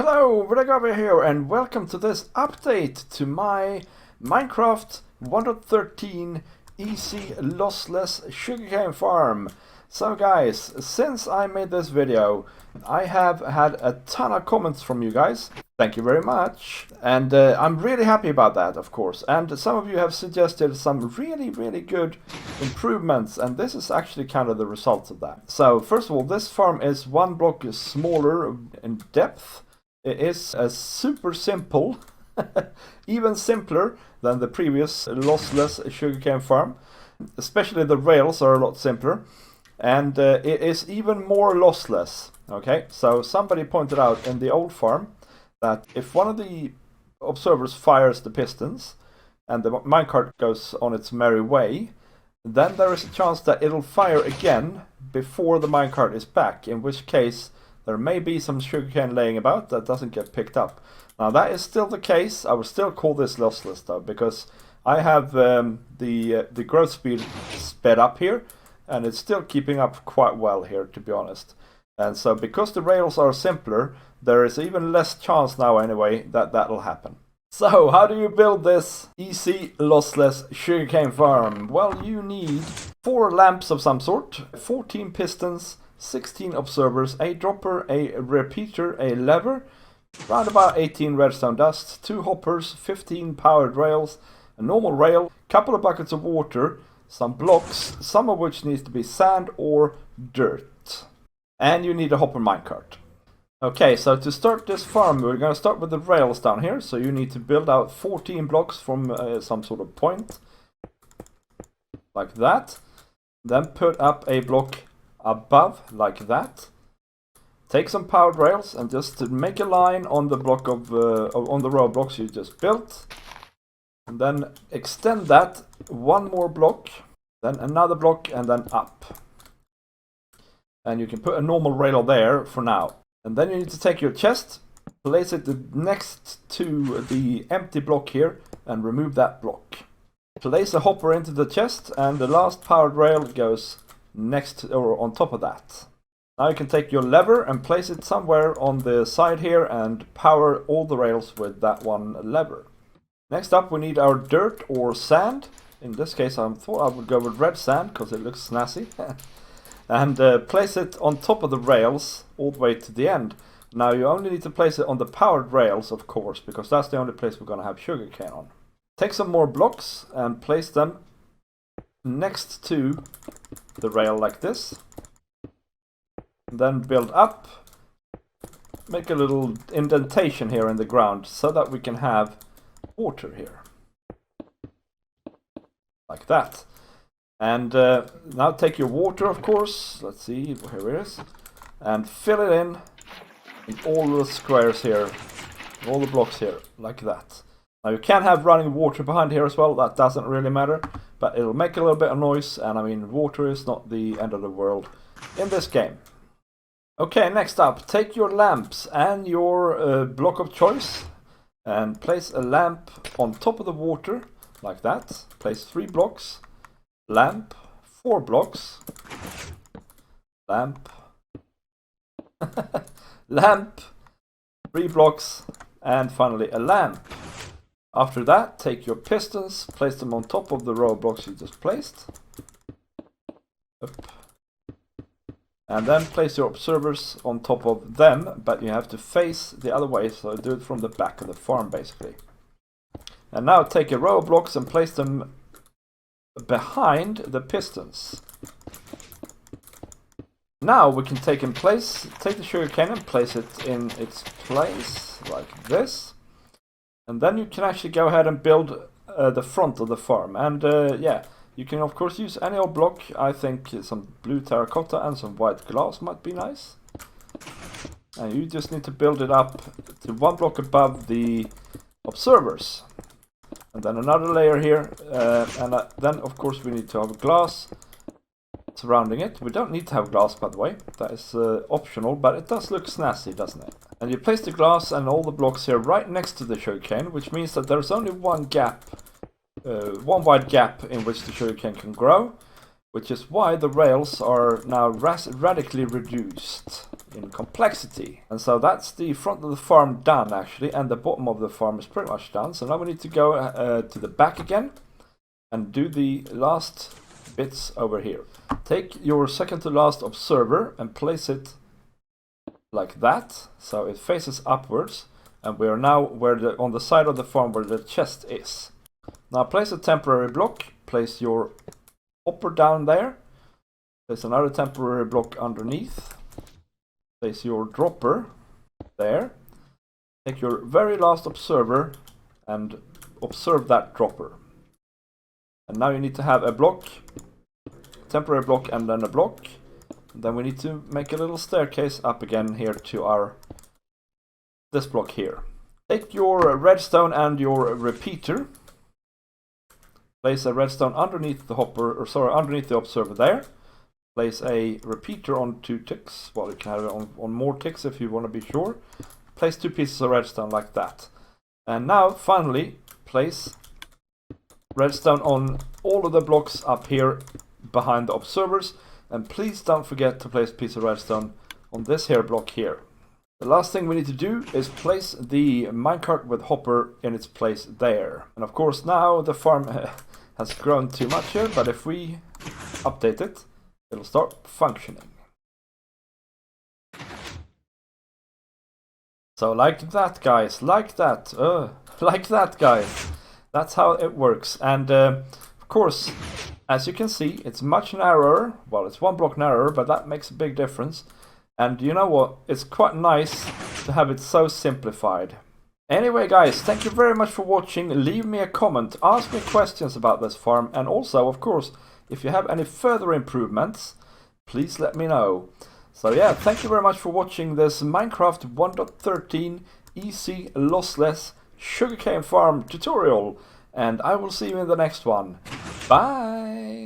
Hello, Vidargavia here, and welcome to this update to my Minecraft 1.13 easy lossless sugarcane farm. So guys, since I made this video, I have had a ton of comments from you guys. Thank you very much. And I'm really happy about that, of course. And some of you have suggested some really good improvements, and this is actually kind of the result of that. So first of all, this farm is one block smaller in depth. It is a super simple, even simpler than the previous lossless sugarcane farm. Especially the rails are a lot simpler. And it is even more lossless. Okay, so somebody pointed out in the old farm that if one of the observers fires the pistons and the minecart goes on its merry way, then there is a chance that it'll fire again before the minecart is back, in which case there may be some sugarcane laying about that doesn't get picked up. Now that is still the case. I would still call this lossless though, because I have the growth speed sped up here, and it's still keeping up quite well here, to be honest. And so because the rails are simpler, there is even less chance now anyway that that'll happen. So how do you build this easy lossless sugarcane farm? Well, you need 4 lamps of some sort, 14 pistons, 16 observers, a dropper, a repeater, a lever, around about 18 redstone dust, 2 hoppers, 15 powered rails, a normal rail, couple of buckets of water, some blocks, some of which needs to be sand or dirt. And you need a hopper minecart. Okay, so to start this farm, we're going to start with the rails down here. So you need to build out 14 blocks from some sort of point. Like that. Then put up a block above, like that. Take some powered rails and just make a line on the block of on the row of blocks you just built. And then extend that one more block, then another block, and then up. And you can put a normal rail there for now. And then you need to take your chest, place it next to the empty block here, and remove that block. Place a hopper into the chest, and the last powered rail goes next or on top of that. Now you can take your lever and place it somewhere on the side here and power all the rails with that one lever. Next up we need our dirt or sand. In this case I thought I would go with red sand because it looks snazzy. And place it on top of the rails all the way to the end. Now you only need to place it on the powered rails, of course, because that's the only place we're going to have sugarcane on. Take some more blocks and place them next to the rail like this. Then build up. Make a little indentation here in the ground so that we can have water here. Like that. And now take your water, of course. Let's see, here it is. And fill it in all the squares here, all the blocks here, like that. Now you can have running water behind here as well, that doesn't really matter. But it'll make a little bit of noise, and I mean, water is not the end of the world in this game. Okay, next up, take your lamps and your block of choice, and place a lamp on top of the water, like that. Place 3 blocks. Lamp, 4 blocks, lamp, lamp, 3 blocks, and finally a lamp. After that, take your pistons, place them on top of the row of blocks you just placed. Up. And then place your observers on top of them, but you have to face the other way, so do it from the back of the farm basically. And now take a row of blocks and place them behind the pistons. Now we can take the sugarcane and place it in its place like this, and then you can actually go ahead and build the front of the farm. And yeah, you can of course use any old block. I think some blue terracotta and some white glass might be nice. And you just need to build it up to 1 block above the observers. And then another layer here, and then of course we need to have glass surrounding it. We don't need to have glass, by the way, that is optional, but it does look snazzy, doesn't it? And you place the glass and all the blocks here right next to the sugarcane, which means that there's only one wide gap in which the sugarcane can grow, which is why the rails are now radically reduced. in complexity. And so that's the front of the farm done actually, and the bottom of the farm is pretty much done. So now we need to go to the back again and do the last bits over here. Take your second to last observer and place it like that, so it faces upwards, and we are now on the side of the farm where the chest is. Now place a temporary block, place your hopper down there, place another temporary block underneath, place your dropper there, take your very last observer and observe that dropper. And now you need to have a block, temporary block, and then a block. And then we need to make a little staircase up again here to this block here. Take your redstone and your repeater. Place a redstone underneath the hopper, or sorry, underneath the observer there. Place a repeater on 2 ticks. Well, you can have it on more ticks if you want to be sure. Place 2 pieces of redstone like that. And now, finally, place redstone on all of the blocks up here behind the observers. And please don't forget to place a piece of redstone on this here block here. The last thing we need to do is place the minecart with hopper in its place there. And of course now the farm has grown too much here, but if we update it, it'll start functioning. So like that, guys, like that guys. That's how it works. And of course, as you can see, it's much narrower. Well, it's 1 block narrower, but that makes a big difference. And you know what? It's quite nice to have it so simplified. Anyway, guys, thank you very much for watching. Leave me a comment, ask me questions about this farm, and also, of course, if you have any further improvements, please let me know. So yeah, thank you very much for watching this Minecraft 1.13 easy lossless sugarcane farm tutorial. And I will see you in the next one. Bye!